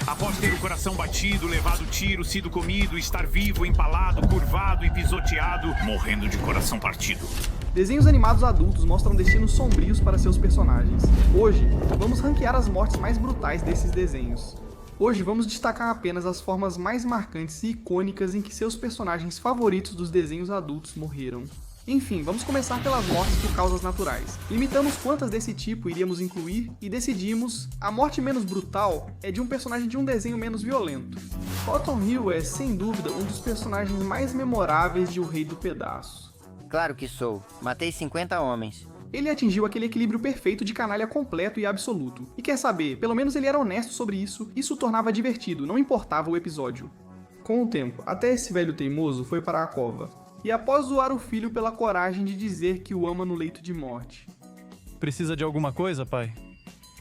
Após ter o coração batido, levado tiro, sido comido, estar vivo, empalado, curvado e pisoteado, morrendo de coração partido. Desenhos animados adultos mostram destinos sombrios para seus personagens. Hoje, vamos ranquear as mortes mais brutais desses desenhos. Hoje vamos destacar apenas as formas mais marcantes e icônicas em que seus personagens favoritos dos desenhos adultos morreram. Enfim, vamos começar pelas mortes por causas naturais. Limitamos quantas desse tipo iríamos incluir e decidimos a morte menos brutal é de um personagem de um desenho menos violento. Cotton Hill é, sem dúvida, um dos personagens mais memoráveis de O Rei do Pedaço. Claro que sou. Matei 50 homens. Ele atingiu aquele equilíbrio perfeito de canalha completo e absoluto. E quer saber, pelo menos ele era honesto sobre isso, o tornava divertido, não importava o episódio. Com o tempo, até esse velho teimoso foi para a cova. E após zoar o filho pela coragem de dizer que o ama no leito de morte. Precisa de alguma coisa, pai?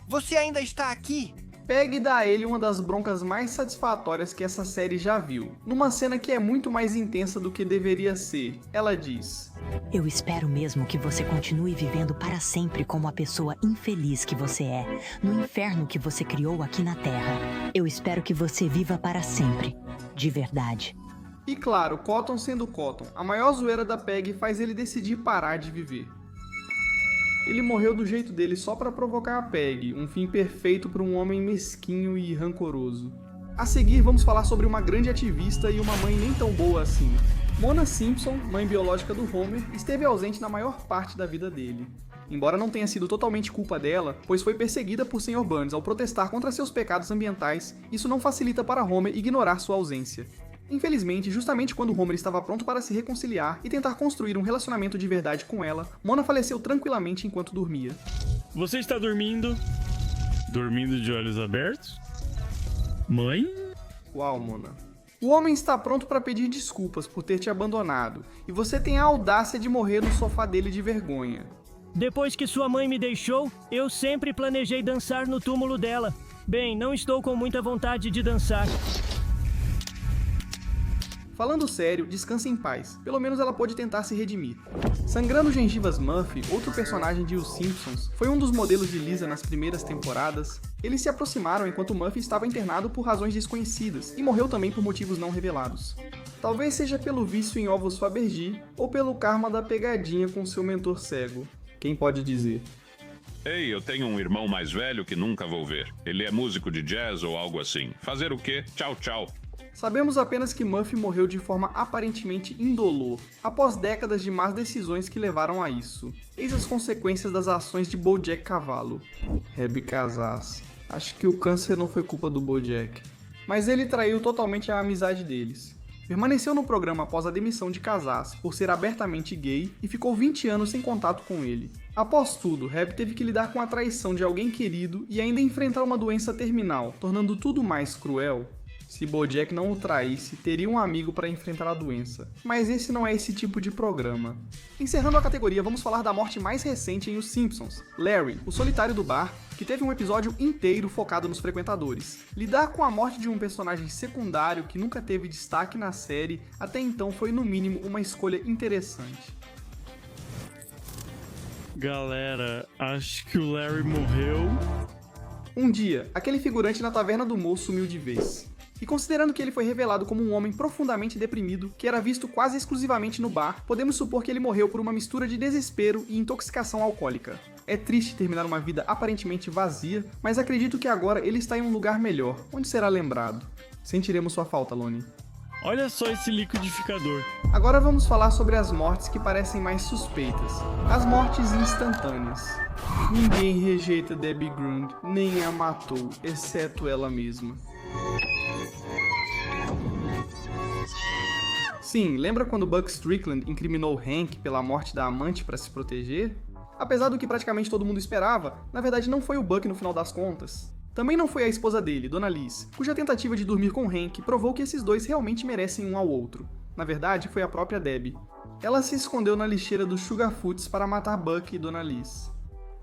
Você ainda está aqui? Peg dá a ele uma das broncas mais satisfatórias que essa série já viu. Numa cena que é muito mais intensa do que deveria ser, ela diz: Eu espero mesmo que você continue vivendo para sempre como a pessoa infeliz que você é, no inferno que você criou aqui na Terra. Eu espero que você viva para sempre, de verdade. E claro, Cotton sendo Cotton, a maior zoeira da Peg faz ele decidir parar de viver. Ele morreu do jeito dele só para provocar a Peg, um fim perfeito para um homem mesquinho e rancoroso. A seguir vamos falar sobre uma grande ativista e uma mãe nem tão boa assim. Mona Simpson, mãe biológica do Homer, esteve ausente na maior parte da vida dele. Embora não tenha sido totalmente culpa dela, pois foi perseguida por Sr. Burns ao protestar contra seus pecados ambientais, isso não facilita para Homer ignorar sua ausência. Infelizmente, justamente quando Homer estava pronto para se reconciliar e tentar construir um relacionamento de verdade com ela, Mona faleceu tranquilamente enquanto dormia. Você está dormindo? Dormindo de olhos abertos? Mãe? Uau, Mona. O homem está pronto para pedir desculpas por ter te abandonado, e você tem a audácia de morrer no sofá dele de vergonha. Depois que sua mãe me deixou, eu sempre planejei dançar no túmulo dela. Bem, não estou com muita vontade de dançar. Falando sério, descanse em paz. Pelo menos ela pôde tentar se redimir. Sangrando Gengivas Murphy, outro personagem de Os Simpsons, foi um dos modelos de Lisa nas primeiras temporadas. Eles se aproximaram enquanto Murphy estava internado por razões desconhecidas e morreu também por motivos não revelados. Talvez seja pelo vício em ovos Fabergé ou pelo karma da pegadinha com seu mentor cego. Quem pode dizer? Ei, eu tenho um irmão mais velho que nunca vou ver. Ele é músico de jazz ou algo assim. Fazer o quê? Tchau, tchau. Sabemos apenas que Murphy morreu de forma aparentemente indolor, após décadas de más decisões que levaram a isso. Eis as consequências das ações de Bojack Cavalo. Hebe Casas. Acho que o câncer não foi culpa do Bojack. Mas ele traiu totalmente a amizade deles. Permaneceu no programa após a demissão de Casas por ser abertamente gay e ficou 20 anos sem contato com ele. Após tudo, Hebe teve que lidar com a traição de alguém querido e ainda enfrentar uma doença terminal, tornando tudo mais cruel. Se Bojack não o traísse, teria um amigo para enfrentar a doença. Mas esse não é esse tipo de programa. Encerrando a categoria, vamos falar da morte mais recente em Os Simpsons. Larry, o solitário do bar, que teve um episódio inteiro focado nos frequentadores. Lidar com a morte de um personagem secundário que nunca teve destaque na série, até então foi no mínimo uma escolha interessante. Galera, acho que o Larry morreu. Um dia, aquele figurante na taverna do Mo sumiu de vez. E considerando que ele foi revelado como um homem profundamente deprimido, que era visto quase exclusivamente no bar, podemos supor que ele morreu por uma mistura de desespero e intoxicação alcoólica. É triste terminar uma vida aparentemente vazia, mas acredito que agora ele está em um lugar melhor, onde será lembrado. Sentiremos sua falta, Lonnie. Olha só esse liquidificador. Agora vamos falar sobre as mortes que parecem mais suspeitas. As mortes instantâneas. Ninguém rejeita Debbie Grund, nem a matou, exceto ela mesma. Sim, lembra quando Buck Strickland incriminou Hank pela morte da amante para se proteger? Apesar do que praticamente todo mundo esperava, na verdade não foi o Buck no final das contas. Também não foi a esposa dele, Dona Liz, cuja tentativa de dormir com Hank provou que esses dois realmente merecem um ao outro. Na verdade, foi a própria Debbie. Ela se escondeu na lixeira dos Sugarfoots para matar Buck e Dona Liz.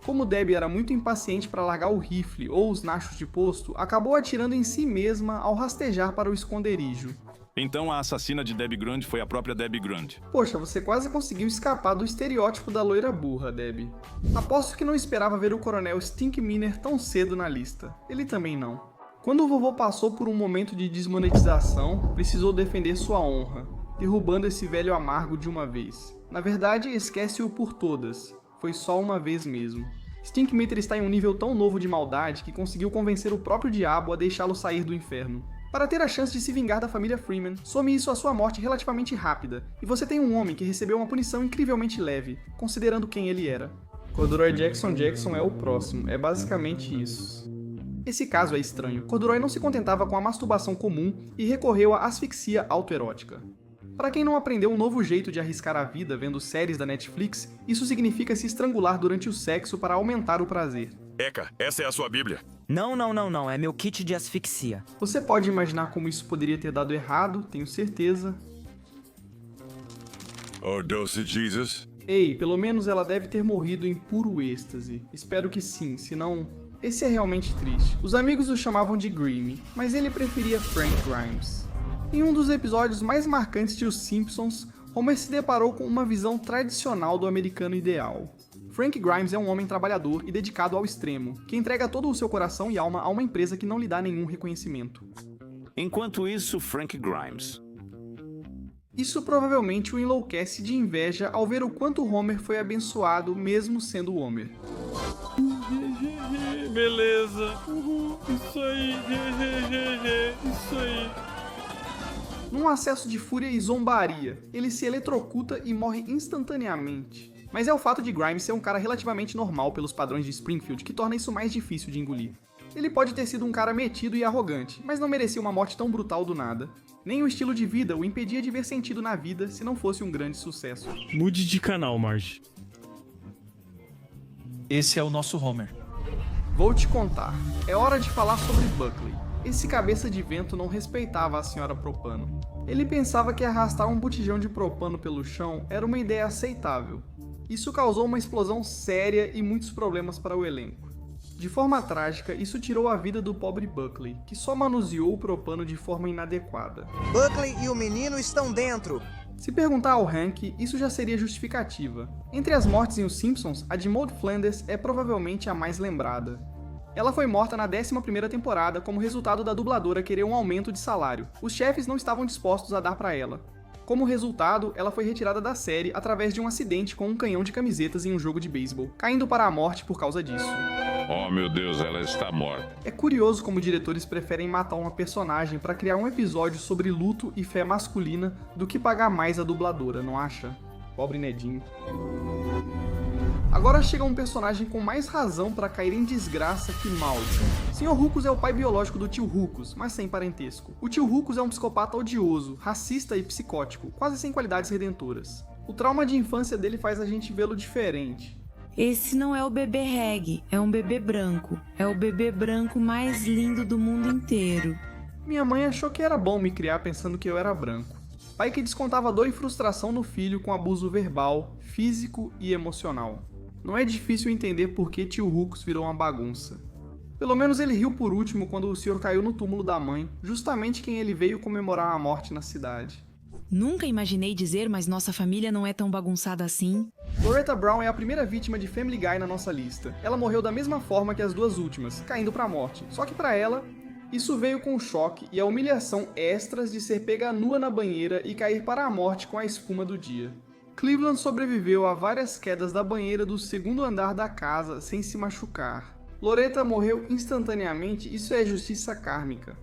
Como Debbie era muito impaciente para largar o rifle ou os nachos de posto, acabou atirando em si mesma ao rastejar para o esconderijo. Então a assassina de Debbie Grund foi a própria Debbie Grund. Poxa, você quase conseguiu escapar do estereótipo da loira burra, Debbie. Aposto que não esperava ver o coronel Stink Miner tão cedo na lista. Ele também não. Quando o vovô passou por um momento de desmonetização, precisou defender sua honra, derrubando esse velho amargo de uma vez. Na verdade, esquece-o por todas. Foi só uma vez mesmo. Stinkmeater está em um nível tão novo de maldade que conseguiu convencer o próprio diabo a deixá-lo sair do inferno. Para ter a chance de se vingar da família Freeman, some isso a sua morte relativamente rápida, e você tem um homem que recebeu uma punição incrivelmente leve, considerando quem ele era. Corduroy Jackson é o próximo, é basicamente isso. Esse caso é estranho. Corduroy não se contentava com a masturbação comum e recorreu à asfixia autoerótica. Para quem não aprendeu um novo jeito de arriscar a vida vendo séries da Netflix, isso significa se estrangular durante o sexo para aumentar o prazer. Eka, essa é a sua Bíblia. Não, é meu kit de asfixia. Você pode imaginar como isso poderia ter dado errado, tenho certeza. Oh, doce Jesus. Ei, pelo menos ela deve ter morrido em puro êxtase. Espero que sim, senão... Esse é realmente triste. Os amigos o chamavam de Grimmy, mas ele preferia Frank Grimes. Em um dos episódios mais marcantes de Os Simpsons, Homer se deparou com uma visão tradicional do americano ideal. Frank Grimes é um homem trabalhador e dedicado ao extremo, que entrega todo o seu coração e alma a uma empresa que não lhe dá nenhum reconhecimento. Enquanto isso, Frank Grimes. Isso provavelmente o enlouquece de inveja ao ver o quanto Homer foi abençoado mesmo sendo Homer. Beleza. Isso aí. Isso aí. Num acesso de fúria e zombaria, ele se eletrocuta e morre instantaneamente. Mas é o fato de Grimes ser um cara relativamente normal pelos padrões de Springfield que torna isso mais difícil de engolir. Ele pode ter sido um cara metido e arrogante, mas não merecia uma morte tão brutal do nada. Nem o estilo de vida o impedia de ver sentido na vida se não fosse um grande sucesso. Mude de canal, Marge. Esse é o nosso Homer. Vou te contar. É hora de falar sobre Buckley. Esse cabeça de vento não respeitava a senhora Propano. Ele pensava que arrastar um botijão de propano pelo chão era uma ideia aceitável. Isso causou uma explosão séria e muitos problemas para o elenco. De forma trágica, isso tirou a vida do pobre Buckley, que só manuseou o propano de forma inadequada. Buckley e o menino estão dentro. Se perguntar ao Hank, isso já seria justificativa. Entre as mortes em Os Simpsons, a de Maud Flanders é provavelmente a mais lembrada. Ela foi morta na 11ª temporada como resultado da dubladora querer um aumento de salário. Os chefes não estavam dispostos a dar para ela. Como resultado, ela foi retirada da série através de um acidente com um canhão de camisetas em um jogo de beisebol, caindo para a morte por causa disso. Oh, meu Deus, ela está morta. É curioso como diretores preferem matar uma personagem para criar um episódio sobre luto e fé masculina do que pagar mais a dubladora, não acha? Pobre Nedinho. Agora chega um personagem com mais razão para cair em desgraça que Maud. Sr. Ruckus é o pai biológico do tio Ruckus, mas sem parentesco. O tio Ruckus é um psicopata odioso, racista e psicótico, quase sem qualidades redentoras. O trauma de infância dele faz a gente vê-lo diferente. Esse não é o bebê Reg, é um bebê branco. É o bebê branco mais lindo do mundo inteiro. Minha mãe achou que era bom me criar pensando que eu era branco. Pai que descontava dor e frustração no filho com abuso verbal, físico e emocional. Não é difícil entender por que tio Ruckus virou uma bagunça. Pelo menos ele riu por último quando o senhor caiu no túmulo da mãe, justamente quem ele veio comemorar a morte na cidade. Nunca imaginei dizer, mas nossa família não é tão bagunçada assim. Loretta Brown é a primeira vítima de Family Guy na nossa lista. Ela morreu da mesma forma que as duas últimas, caindo pra morte. Só que pra ela, isso veio com o choque e a humilhação extras de ser pega nua na banheira e cair para a morte com a espuma do dia. Cleveland sobreviveu a várias quedas da banheira do segundo andar da casa sem se machucar. Loretta morreu instantaneamente, isso é justiça kármica.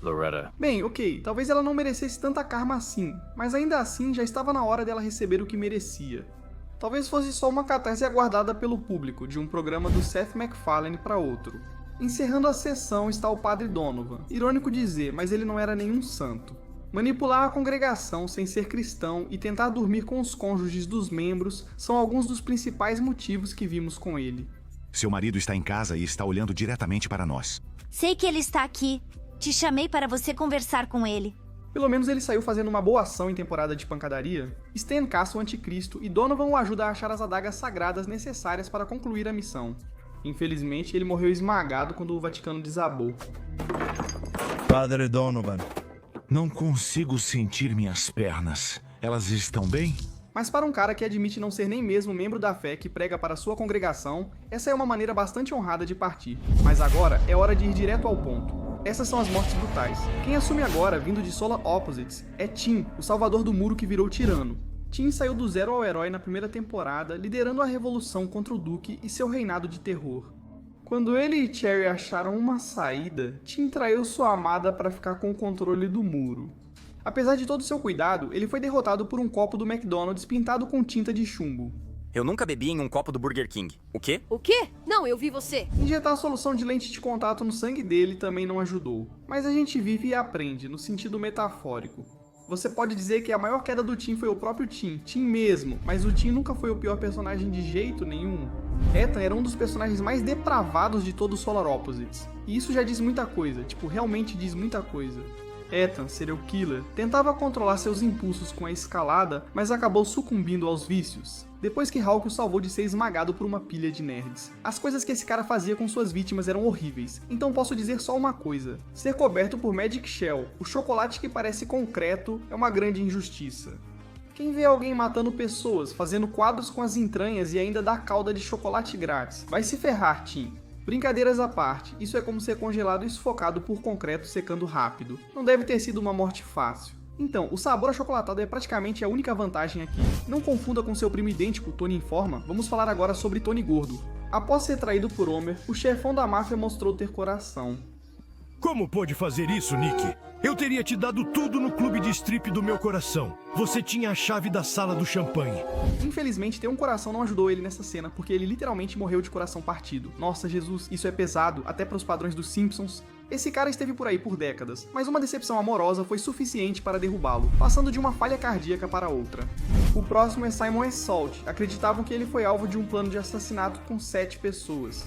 Loretta. Bem, ok, talvez ela não merecesse tanta karma assim, mas ainda assim já estava na hora dela receber o que merecia. Talvez fosse só uma catarse aguardada pelo público, de um programa do Seth MacFarlane para outro. Encerrando a sessão está o Padre Donovan. Irônico dizer, mas ele não era nenhum santo. Manipular a congregação sem ser cristão e tentar dormir com os cônjuges dos membros são alguns dos principais motivos que vimos com ele. Seu marido está em casa e está olhando diretamente para nós. Sei que ele está aqui. Te chamei para você conversar com ele. Pelo menos ele saiu fazendo uma boa ação em temporada de pancadaria. Stan caça o anticristo e Donovan o ajuda a achar as adagas sagradas necessárias para concluir a missão. Infelizmente, ele morreu esmagado quando o Vaticano desabou. Padre Donovan. Não consigo sentir minhas pernas. Elas estão bem? Mas para um cara que admite não ser nem mesmo membro da fé que prega para sua congregação, essa é uma maneira bastante honrada de partir. Mas agora é hora de ir direto ao ponto. Essas são as mortes brutais. Quem assume agora, vindo de Solar Opposites, é Tim, o salvador do muro que virou tirano. Tim saiu do zero ao herói na primeira temporada, liderando a revolução contra o Duque e seu reinado de terror. Quando ele e Cherry acharam uma saída, Tim traiu sua amada para ficar com o controle do muro. Apesar de todo seu cuidado, ele foi derrotado por um copo do McDonald's pintado com tinta de chumbo. Eu nunca bebi em um copo do Burger King. O quê? O quê? Não, eu vi você. Injetar a solução de lente de contato no sangue dele também não ajudou. Mas a gente vive e aprende, no sentido metafórico. Você pode dizer que a maior queda do Tim foi o próprio Tim mesmo, mas o Tim nunca foi o pior personagem de jeito nenhum. Ethan era um dos personagens mais depravados de todo o Solar Opposites. E isso já diz muita coisa, realmente diz muita coisa. Ethan, serial killer, tentava controlar seus impulsos com a escalada, mas acabou sucumbindo aos vícios. Depois que Hawk o salvou de ser esmagado por uma pilha de nerds. As coisas que esse cara fazia com suas vítimas eram horríveis, então posso dizer só uma coisa. Ser coberto por Magic Shell, o chocolate que parece concreto, é uma grande injustiça. Quem vê alguém matando pessoas, fazendo quadros com as entranhas e ainda dá calda de chocolate grátis, vai se ferrar, Tim. Brincadeiras à parte, isso é como ser congelado e sufocado por concreto secando rápido. Não deve ter sido uma morte fácil. Então, o sabor achocolatado é praticamente a única vantagem aqui. Não confunda com seu primo idêntico, Tony Informa, vamos falar agora sobre Tony Gordo. Após ser traído por Homer, o chefão da máfia mostrou ter coração. Como pôde fazer isso, Nick? Eu teria te dado tudo no clube de strip do meu coração. Você tinha a chave da sala do champanhe. Infelizmente, ter um coração não ajudou ele nessa cena, porque ele literalmente morreu de coração partido. Nossa, Jesus, isso é pesado, até para os padrões dos Simpsons. Esse cara esteve por aí por décadas, mas uma decepção amorosa foi suficiente para derrubá-lo, passando de uma falha cardíaca para outra. O próximo é Simon S. Salt. Acreditavam que ele foi alvo de um plano de assassinato com 7 pessoas.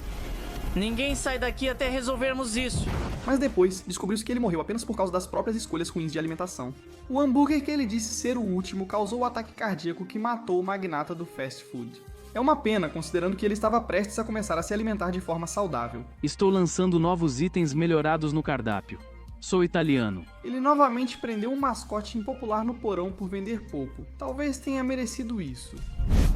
Ninguém sai daqui até resolvermos isso. Mas depois, descobriu-se que ele morreu apenas por causa das próprias escolhas ruins de alimentação. O hambúrguer que ele disse ser o último causou o ataque cardíaco que matou o magnata do fast food. É uma pena, considerando que ele estava prestes a começar a se alimentar de forma saudável. Estou lançando novos itens melhorados no cardápio. Sou italiano. Ele novamente prendeu um mascote impopular no porão por vender pouco. Talvez tenha merecido isso.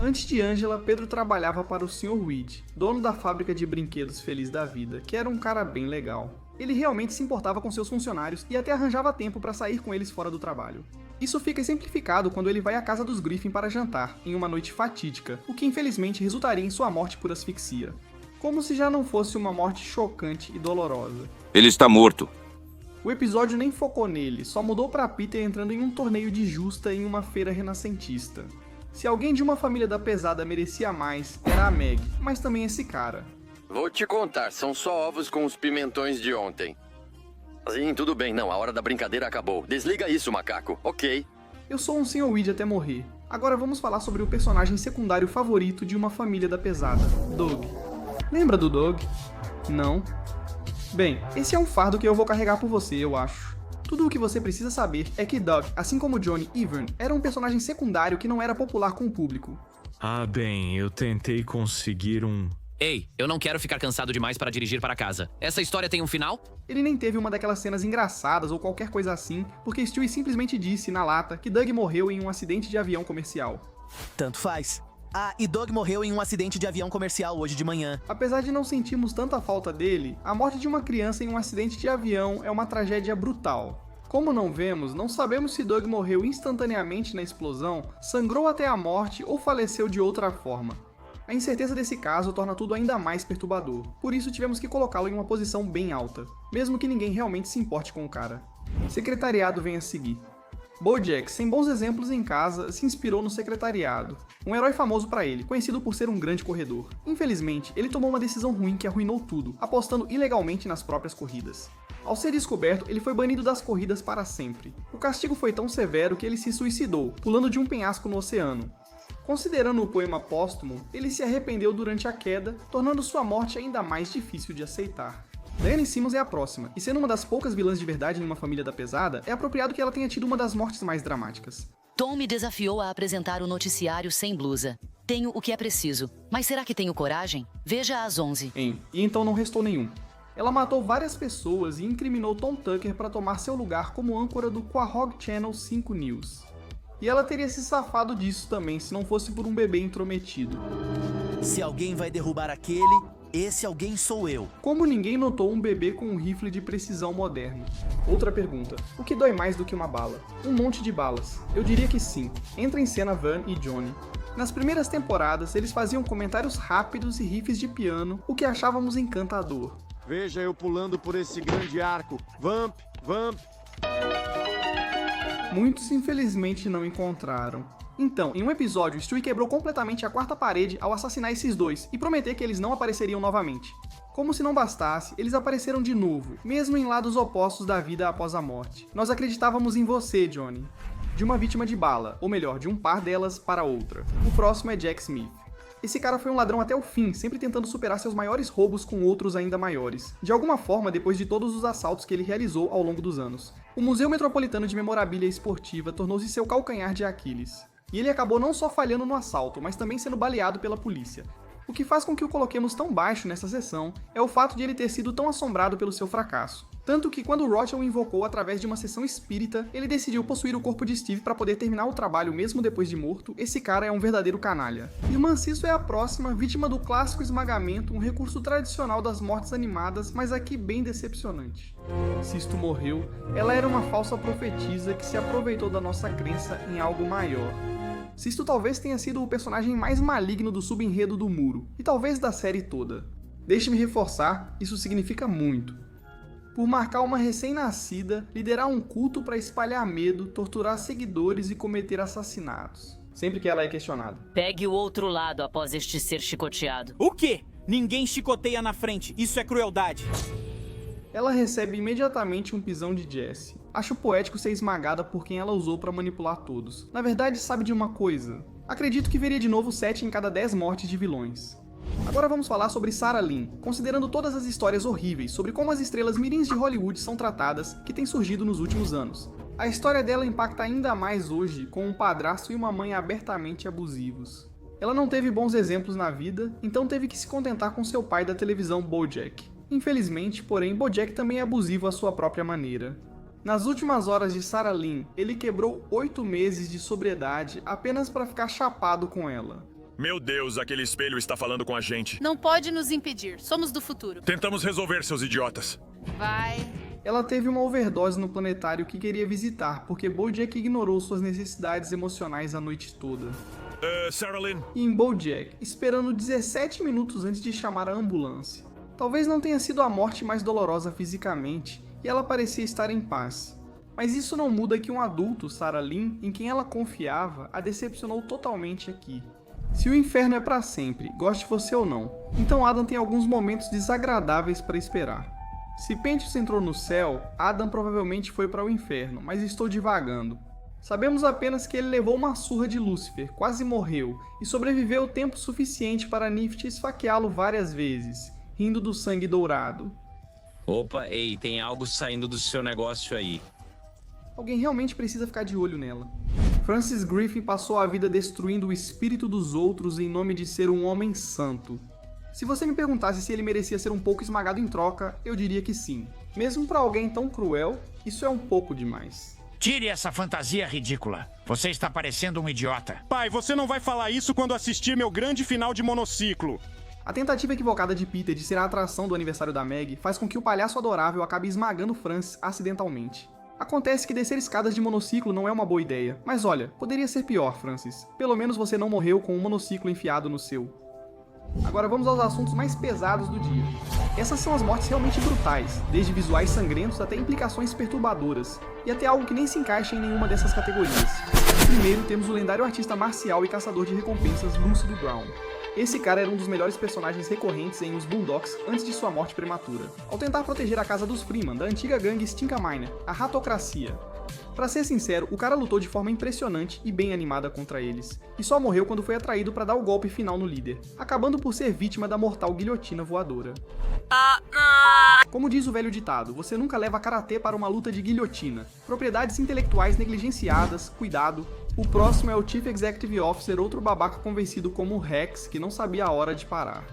Antes de Angela, Pedro trabalhava para o Sr. Weed, dono da fábrica de brinquedos Feliz da Vida, que era um cara bem legal. Ele realmente se importava com seus funcionários e até arranjava tempo para sair com eles fora do trabalho. Isso fica exemplificado quando ele vai à casa dos Griffin para jantar, em uma noite fatídica, o que infelizmente resultaria em sua morte por asfixia. Como se já não fosse uma morte chocante e dolorosa. Ele está morto. O episódio nem focou nele, só mudou para Peter entrando em um torneio de justa em uma feira renascentista. Se alguém de uma família da pesada merecia mais, era a Meg, mas também esse cara. Vou te contar, são só ovos com os pimentões de ontem. Sim, tudo bem, não, a hora da brincadeira acabou. Desliga isso, macaco, ok. Eu sou um Sr. Weed até morrer. Agora vamos falar sobre o personagem secundário favorito de uma família da pesada, Doug. Lembra do Doug? Não? Bem, esse é um fardo que eu vou carregar por você, eu acho. Tudo o que você precisa saber é que Doug, assim como Johnny e Vern, era um personagem secundário que não era popular com o público. Ah, bem, eu tentei conseguir um... Ei, eu não quero ficar cansado demais para dirigir para casa. Essa história tem um final? Ele nem teve uma daquelas cenas engraçadas ou qualquer coisa assim, porque Stewie simplesmente disse, na lata, que Doug morreu em um acidente de avião comercial. Tanto faz. Ah, e Doug morreu em um acidente de avião comercial hoje de manhã. Apesar de não sentirmos tanta falta dele, a morte de uma criança em um acidente de avião é uma tragédia brutal. Como não vemos, não sabemos se Doug morreu instantaneamente na explosão, sangrou até a morte ou faleceu de outra forma. A incerteza desse caso torna tudo ainda mais perturbador, por isso tivemos que colocá-lo em uma posição bem alta, mesmo que ninguém realmente se importe com o cara. Secretariado vem a seguir. BoJack, sem bons exemplos em casa, se inspirou no secretariado, um herói famoso para ele, conhecido por ser um grande corredor. Infelizmente, ele tomou uma decisão ruim que arruinou tudo, apostando ilegalmente nas próprias corridas. Ao ser descoberto, ele foi banido das corridas para sempre. O castigo foi tão severo que ele se suicidou, pulando de um penhasco no oceano. Considerando o poema póstumo, ele se arrependeu durante a queda, tornando sua morte ainda mais difícil de aceitar. Diane Simmons é a próxima, e sendo uma das poucas vilãs de verdade em uma família da pesada, é apropriado que ela tenha tido uma das mortes mais dramáticas. Tom me desafiou a apresentar o noticiário sem blusa. Tenho o que é preciso, mas será que tenho coragem? Veja às 11. E então não restou nenhum. Ela matou várias pessoas e incriminou Tom Tucker para tomar seu lugar como âncora do Quahog Channel 5 News. E ela teria se safado disso também, se não fosse por um bebê intrometido. Se alguém vai derrubar aquele, esse alguém sou eu. Como ninguém notou um bebê com um rifle de precisão moderno? Outra pergunta. O que dói mais do que uma bala? Um monte de balas. Eu diria que sim. Entra em cena Van e Johnny. Nas primeiras temporadas, eles faziam comentários rápidos e riffs de piano, o que achávamos encantador. Veja eu pulando por esse grande arco. Vamp, vamp. Muitos infelizmente não encontraram. Então, em um episódio, Stewie quebrou completamente a quarta parede ao assassinar esses dois e prometer que eles não apareceriam novamente. Como se não bastasse, eles apareceram de novo, mesmo em lados opostos da vida após a morte. Nós acreditávamos em você, Johnny. De uma vítima de bala, ou melhor, de um par delas para outra. O próximo é Jack Smith. Esse cara foi um ladrão até o fim, sempre tentando superar seus maiores roubos com outros ainda maiores. De alguma forma, depois de todos os assaltos que ele realizou ao longo dos anos. O Museu Metropolitano de Memorabilia Esportiva tornou-se seu calcanhar de Aquiles. E ele acabou não só falhando no assalto, mas também sendo baleado pela polícia. O que faz com que o coloquemos tão baixo nessa sessão é o fato de ele ter sido tão assombrado pelo seu fracasso. Tanto que quando Rothschild o invocou através de uma sessão espírita, ele decidiu possuir o corpo de Steve para poder terminar o trabalho mesmo depois de morto. Esse cara é um verdadeiro canalha. Irmã Sisso é a próxima, vítima do clássico esmagamento, um recurso tradicional das mortes animadas, mas aqui bem decepcionante. Sisto morreu, ela era uma falsa profetisa que se aproveitou da nossa crença em algo maior. Sisto talvez tenha sido o personagem mais maligno do subenredo do Muro, e talvez da série toda. Deixe-me reforçar, isso significa muito. Por marcar uma recém-nascida, liderar um culto para espalhar medo, torturar seguidores e cometer assassinatos. Sempre que ela é questionada. Pegue o outro lado após este ser chicoteado. O quê? Ninguém chicoteia na frente, isso é crueldade. Ela recebe imediatamente um pisão de Jessie. Acho poético ser esmagada por quem ela usou para manipular todos. Na verdade, sabe de uma coisa? Acredito que veria de novo 7 em cada 10 mortes de vilões. Agora vamos falar sobre Sarah Lynn, considerando todas as histórias horríveis sobre como as estrelas mirins de Hollywood são tratadas que têm surgido nos últimos anos. A história dela impacta ainda mais hoje, com um padrasto e uma mãe abertamente abusivos. Ela não teve bons exemplos na vida, então teve que se contentar com seu pai da televisão BoJack. Infelizmente, porém, BoJack também é abusivo à sua própria maneira. Nas últimas horas de Sarah Lynn, ele quebrou 8 meses de sobriedade apenas para ficar chapado com ela. Meu Deus, aquele espelho está falando com a gente. Não pode nos impedir, somos do futuro. Tentamos resolver, seus idiotas. Vai. Ela teve uma overdose no planetário que queria visitar, porque BoJack ignorou suas necessidades emocionais a noite toda. Sarah Lynn. E em BoJack, esperando 17 minutos antes de chamar a ambulância. Talvez não tenha sido a morte mais dolorosa fisicamente, e ela parecia estar em paz. Mas isso não muda que um adulto, Sarah Lynn, em quem ela confiava, a decepcionou totalmente aqui. Se o inferno é pra sempre, goste você ou não, então Adam tem alguns momentos desagradáveis para esperar. Se Pentius entrou no céu, Adam provavelmente foi para o inferno, mas estou divagando. Sabemos apenas que ele levou uma surra de Lúcifer, quase morreu, e sobreviveu tempo suficiente para Nift esfaqueá-lo várias vezes, rindo do sangue dourado. Opa, ei, tem algo saindo do seu negócio aí. Alguém realmente precisa ficar de olho nela. Francis Griffin passou a vida destruindo o espírito dos outros em nome de ser um homem santo. Se você me perguntasse se ele merecia ser um pouco esmagado em troca, eu diria que sim. Mesmo para alguém tão cruel, isso é um pouco demais. Tire essa fantasia ridícula. Você está parecendo um idiota. Pai, você não vai falar isso quando assistir meu grande final de monociclo. A tentativa equivocada de Peter de ser a atração do aniversário da Meg faz com que o palhaço adorável acabe esmagando Francis acidentalmente. Acontece que descer escadas de monociclo não é uma boa ideia, mas olha, poderia ser pior, Francis. Pelo menos você não morreu com um monociclo enfiado no seu. Agora vamos aos assuntos mais pesados do dia. Essas são as mortes realmente brutais, desde visuais sangrentos até implicações perturbadoras, e até algo que nem se encaixa em nenhuma dessas categorias. Primeiro temos o lendário artista marcial e caçador de recompensas Lúcido Brown. Esse cara era um dos melhores personagens recorrentes em Os Boondocks antes de sua morte prematura, ao tentar proteger a casa dos Freeman da antiga gangue Stinkaminer, a Ratocracia. Pra ser sincero, o cara lutou de forma impressionante e bem animada contra eles, e só morreu quando foi atraído para dar o golpe final no líder, acabando por ser vítima da mortal guilhotina voadora. Como diz o velho ditado, você nunca leva karatê para uma luta de guilhotina. Propriedades intelectuais negligenciadas, cuidado. O próximo é o Chief Executive Officer, outro babaca convencido como Rex, que não sabia a hora de parar.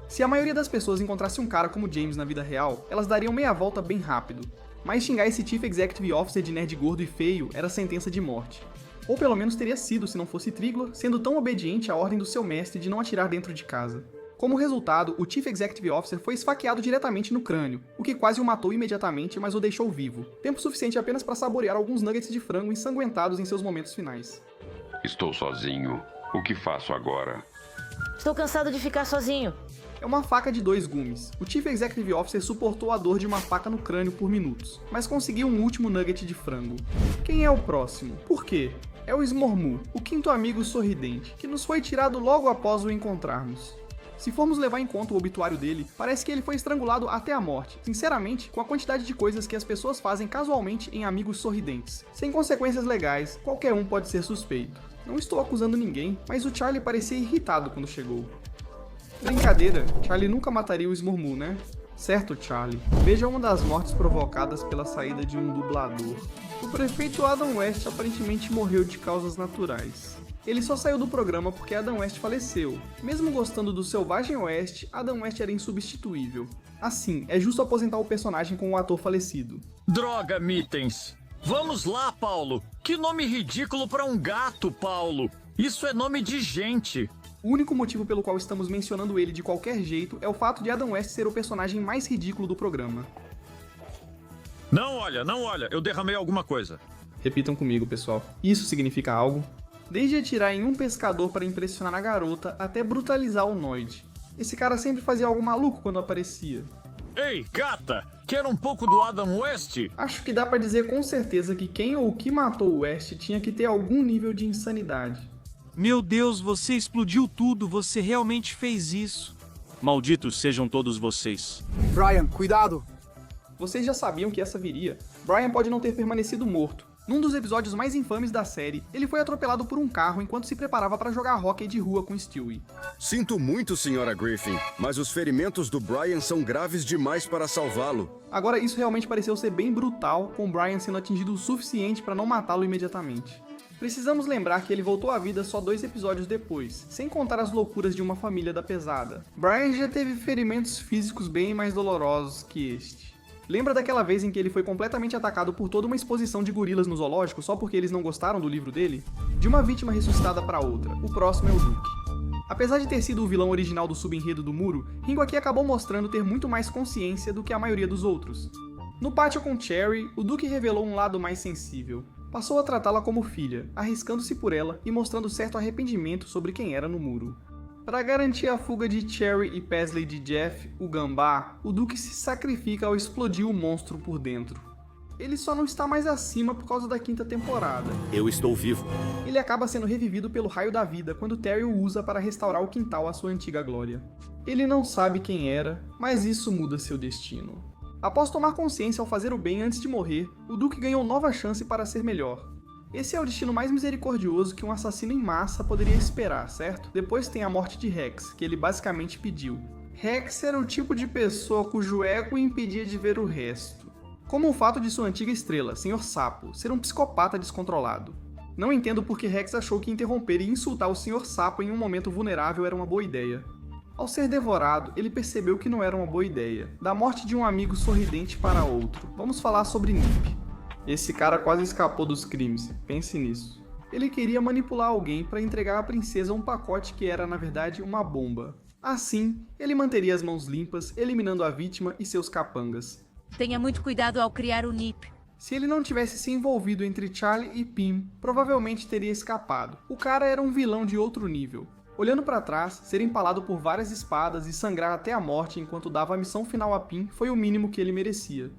Se a maioria das pessoas encontrasse um cara como James na vida real, elas dariam meia volta bem rápido. Mas xingar esse Chief Executive Officer de nerd gordo e feio era sentença de morte. Ou pelo menos teria sido se não fosse Triglav sendo tão obediente à ordem do seu mestre de não atirar dentro de casa. Como resultado, o Chief Executive Officer foi esfaqueado diretamente no crânio, o que quase o matou imediatamente, mas o deixou vivo. Tempo suficiente apenas para saborear alguns nuggets de frango ensanguentados em seus momentos finais. Estou sozinho. O que faço agora? Estou cansado de ficar sozinho. É uma faca de 2 gumes. O Chief Executive Officer suportou a dor de uma faca no crânio por minutos, mas conseguiu um último nugget de frango. Quem é o próximo? Por quê? É o Smormu, o 5º amigo sorridente, que nos foi tirado logo após o encontrarmos. Se formos levar em conta o obituário dele, parece que ele foi estrangulado até a morte. Sinceramente, com a quantidade de coisas que as pessoas fazem casualmente em amigos sorridentes. Sem consequências legais, qualquer um pode ser suspeito. Não estou acusando ninguém, mas o Charlie parecia irritado quando chegou. Brincadeira, Charlie nunca mataria o Smormu, né? Certo, Charlie. Veja uma das mortes provocadas pela saída de um dublador. O prefeito Adam West aparentemente morreu de causas naturais. Ele só saiu do programa porque Adam West faleceu. Mesmo gostando do Selvagem Oeste, Adam West era insubstituível. Assim, é justo aposentar o personagem com o ator falecido. Droga, Mittens! Vamos lá, Paulo! Que nome ridículo para um gato, Paulo! Isso é nome de gente! O único motivo pelo qual estamos mencionando ele de qualquer jeito é o fato de Adam West ser o personagem mais ridículo do programa. Não olha, eu derramei alguma coisa. Repitam comigo, pessoal. Isso significa algo? Desde atirar em um pescador para impressionar a garota, até brutalizar o Noid. Esse cara sempre fazia algo maluco quando aparecia. Ei, gata! Quer um pouco do Adam West? Acho que dá pra dizer com certeza que quem ou o que matou o West tinha que ter algum nível de insanidade. Meu Deus, você explodiu tudo, você realmente fez isso. Malditos sejam todos vocês. Brian, cuidado! Vocês já sabiam que essa viria. Brian pode não ter permanecido morto. Num dos episódios mais infames da série, ele foi atropelado por um carro enquanto se preparava para jogar hóquei de rua com Stewie. Sinto muito, Sra. Griffin, mas os ferimentos do Brian são graves demais para salvá-lo. Agora, isso realmente pareceu ser bem brutal, com o Brian sendo atingido o suficiente para não matá-lo imediatamente. Precisamos lembrar que ele voltou à vida só 2 episódios depois, sem contar as loucuras de uma família da pesada. Brian já teve ferimentos físicos bem mais dolorosos que este. Lembra daquela vez em que ele foi completamente atacado por toda uma exposição de gorilas no zoológico só porque eles não gostaram do livro dele? De uma vítima ressuscitada para outra, o próximo é o Duke. Apesar de ter sido o vilão original do subenredo do muro, Ringo aqui acabou mostrando ter muito mais consciência do que a maioria dos outros. No pátio com Cherry, o Duke revelou um lado mais sensível. Passou a tratá-la como filha, arriscando-se por ela e mostrando certo arrependimento sobre quem era no muro. Para garantir a fuga de Cherry e Paisley de Jeff, o Gambá, o Duke se sacrifica ao explodir o monstro por dentro. Ele só não está mais acima por causa da 5ª temporada. Eu estou vivo. Ele acaba sendo revivido pelo raio da vida quando Terry o usa para restaurar o quintal à sua antiga glória. Ele não sabe quem era, mas isso muda seu destino. Após tomar consciência ao fazer o bem antes de morrer, o Duke ganhou nova chance para ser melhor. Esse é o destino mais misericordioso que um assassino em massa poderia esperar, certo? Depois tem a morte de Rex, que ele basicamente pediu. Rex era o tipo de pessoa cujo ego o impedia de ver o resto. Como o fato de sua antiga estrela, Sr. Sapo, ser um psicopata descontrolado. Não entendo porque Rex achou que interromper e insultar o Sr. Sapo em um momento vulnerável era uma boa ideia. Ao ser devorado, ele percebeu que não era uma boa ideia. Da morte de um amigo sorridente para outro. Vamos falar sobre Nip. Esse cara quase escapou dos crimes, pense nisso. Ele queria manipular alguém para entregar à princesa um pacote que era, na verdade, uma bomba. Assim, ele manteria as mãos limpas, eliminando a vítima e seus capangas. Tenha muito cuidado ao criar o Nip. Se ele não tivesse se envolvido entre Charlie e Pim, provavelmente teria escapado. O cara era um vilão de outro nível. Olhando para trás, ser empalado por várias espadas e sangrar até a morte enquanto dava a missão final a Pim foi o mínimo que ele merecia.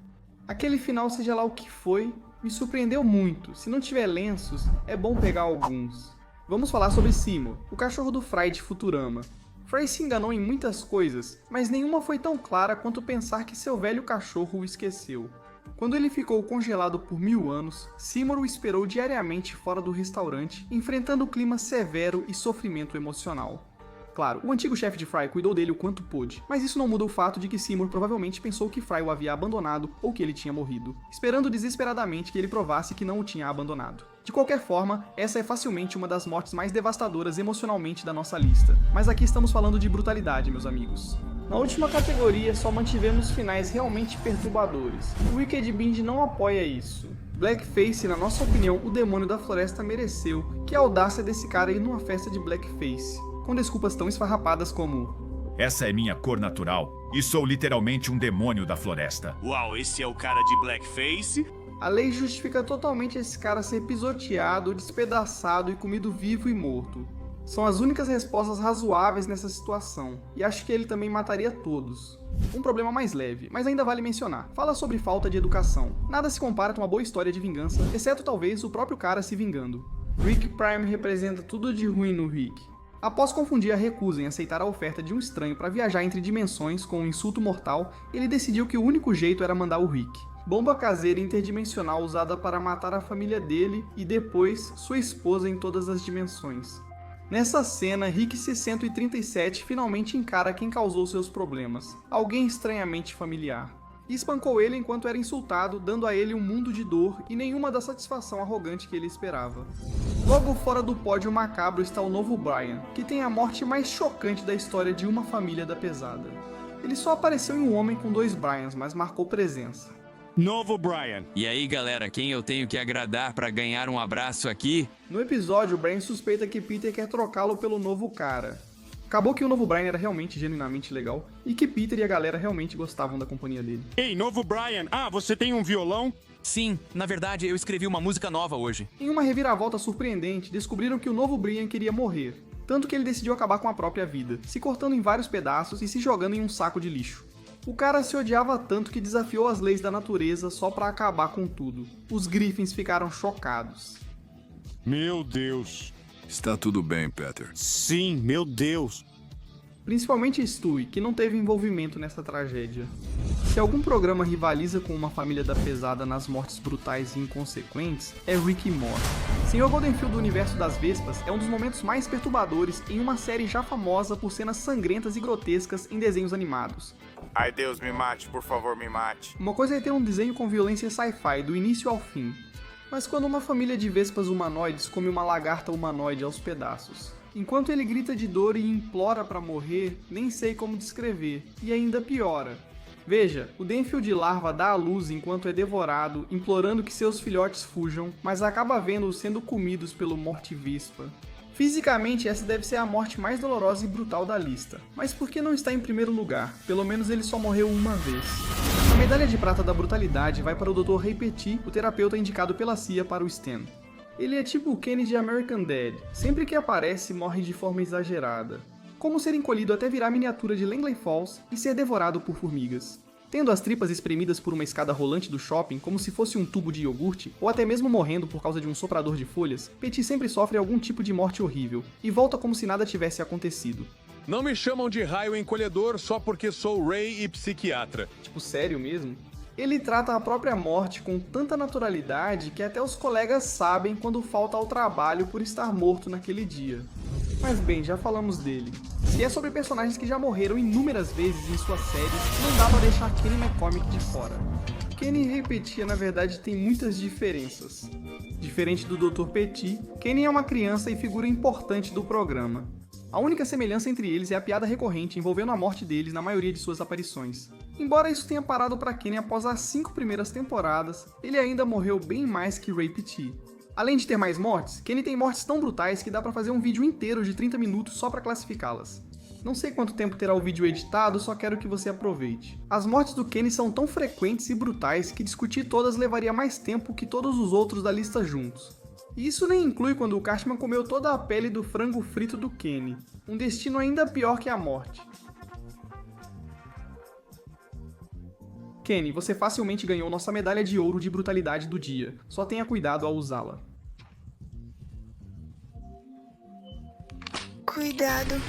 Aquele final, seja lá o que foi, me surpreendeu muito. Se não tiver lenços, é bom pegar alguns. Vamos falar sobre Seymour, o cachorro do Fry de Futurama. Fry se enganou em muitas coisas, mas nenhuma foi tão clara quanto pensar que seu velho cachorro o esqueceu. Quando ele ficou congelado por 1000 anos, Seymour o esperou diariamente fora do restaurante, enfrentando o clima severo e sofrimento emocional. Claro, o antigo chefe de Fry cuidou dele o quanto pôde, mas isso não muda o fato de que Seymour provavelmente pensou que Fry o havia abandonado ou que ele tinha morrido, esperando desesperadamente que ele provasse que não o tinha abandonado. De qualquer forma, essa é facilmente uma das mortes mais devastadoras emocionalmente da nossa lista, mas aqui estamos falando de brutalidade, meus amigos. Na última categoria, só mantivemos finais realmente perturbadores. O Wicked Binge não apoia isso. Blackface, na nossa opinião, o demônio da floresta mereceu. Que audácia desse cara ir numa festa de blackface, com desculpas tão esfarrapadas como: essa é minha cor natural e sou literalmente um demônio da floresta. Uau, esse é o cara de blackface? A lei justifica totalmente esse cara ser pisoteado, despedaçado e comido vivo e morto. São as únicas respostas razoáveis nessa situação, e acho que ele também mataria todos. Um problema mais leve, mas ainda vale mencionar. Fala sobre falta de educação. Nada se compara com uma boa história de vingança, exceto talvez o próprio cara se vingando. Rick Prime representa tudo de ruim no Rick. Após confundir a recusa em aceitar a oferta de um estranho para viajar entre dimensões com um insulto mortal, ele decidiu que o único jeito era mandar o Rick. Bomba caseira interdimensional usada para matar a família dele e depois sua esposa em todas as dimensões. Nessa cena, Rick C-137 finalmente encara quem causou seus problemas, alguém estranhamente familiar. E espancou ele enquanto era insultado, dando a ele um mundo de dor e nenhuma da satisfação arrogante que ele esperava. Logo fora do pódio macabro está o novo Brian, que tem a morte mais chocante da história de uma família da pesada. Ele só apareceu em um homem com 2 Brians, mas marcou presença. Novo Brian. E aí, galera, quem eu tenho que agradar pra ganhar um abraço aqui? No episódio, Brian suspeita que Peter quer trocá-lo pelo novo cara. Acabou que o novo Brian era realmente genuinamente legal e que Peter e a galera realmente gostavam da companhia dele. Ei, novo Brian, você tem um violão? Sim, na verdade eu escrevi uma música nova hoje. Em uma reviravolta surpreendente, descobriram que o novo Brian queria morrer, tanto que ele decidiu acabar com a própria vida, se cortando em vários pedaços e se jogando em um saco de lixo. O cara se odiava tanto que desafiou as leis da natureza só pra acabar com tudo. Os Griffins ficaram chocados. Meu Deus. Está tudo bem, Peter. Sim, meu Deus. Principalmente Stewie, que não teve envolvimento nessa tragédia. Se algum programa rivaliza com uma família da pesada nas mortes brutais e inconsequentes, é Rick e Morty. Sr. Goldenfield do universo das Vespas é um dos momentos mais perturbadores em uma série já famosa por cenas sangrentas e grotescas em desenhos animados. Ai, Deus, me mate, por favor, me mate. Uma coisa é ter um desenho com violência sci-fi do início ao fim, mas quando uma família de vespas humanoides come uma lagarta humanoide aos pedaços. Enquanto ele grita de dor e implora pra morrer, nem sei como descrever, e ainda piora. Veja, o Denfield larva dá à luz enquanto é devorado, implorando que seus filhotes fujam, mas acaba vendo-os sendo comidos pelo Morte-Vespa. Fisicamente, essa deve ser a morte mais dolorosa e brutal da lista, mas por que não está em primeiro lugar? Pelo menos ele só morreu uma vez. A medalha de prata da brutalidade vai para o Dr. Ray Petit, o terapeuta indicado pela CIA para o Stan. Ele é tipo o Kenny de American Dad, sempre que aparece morre de forma exagerada. Como ser encolhido até virar miniatura de Langley Falls e ser devorado por formigas. Tendo as tripas espremidas por uma escada rolante do shopping como se fosse um tubo de iogurte, ou até mesmo morrendo por causa de um soprador de folhas, Petit sempre sofre algum tipo de morte horrível, e volta como se nada tivesse acontecido. Não me chamam de raio encolhedor só porque sou Ray e psiquiatra. Tipo, sério mesmo? Ele trata a própria morte com tanta naturalidade que até os colegas sabem quando falta ao trabalho por estar morto naquele dia. Mas bem, já falamos dele. Se é sobre personagens que já morreram inúmeras vezes em suas séries, não dá pra deixar Kenny McCormick de fora. Kenny e Ray Petit, na verdade, tem muitas diferenças. Diferente do Dr. Petit, Kenny é uma criança e figura importante do programa. A única semelhança entre eles é a piada recorrente envolvendo a morte deles na maioria de suas aparições. Embora isso tenha parado para Kenny após as 5 primeiras temporadas, ele ainda morreu bem mais que Ray Petit. Além de ter mais mortes, Kenny tem mortes tão brutais que dá pra fazer um vídeo inteiro de 30 minutos só pra classificá-las. Não sei quanto tempo terá o vídeo editado, só quero que você aproveite. As mortes do Kenny são tão frequentes e brutais que discutir todas levaria mais tempo que todos os outros da lista juntos. E isso nem inclui quando o Cartman comeu toda a pele do frango frito do Kenny. Um destino ainda pior que a morte. Kenny, você facilmente ganhou nossa medalha de ouro de brutalidade do dia. Só tenha cuidado ao usá-la. Cuidado.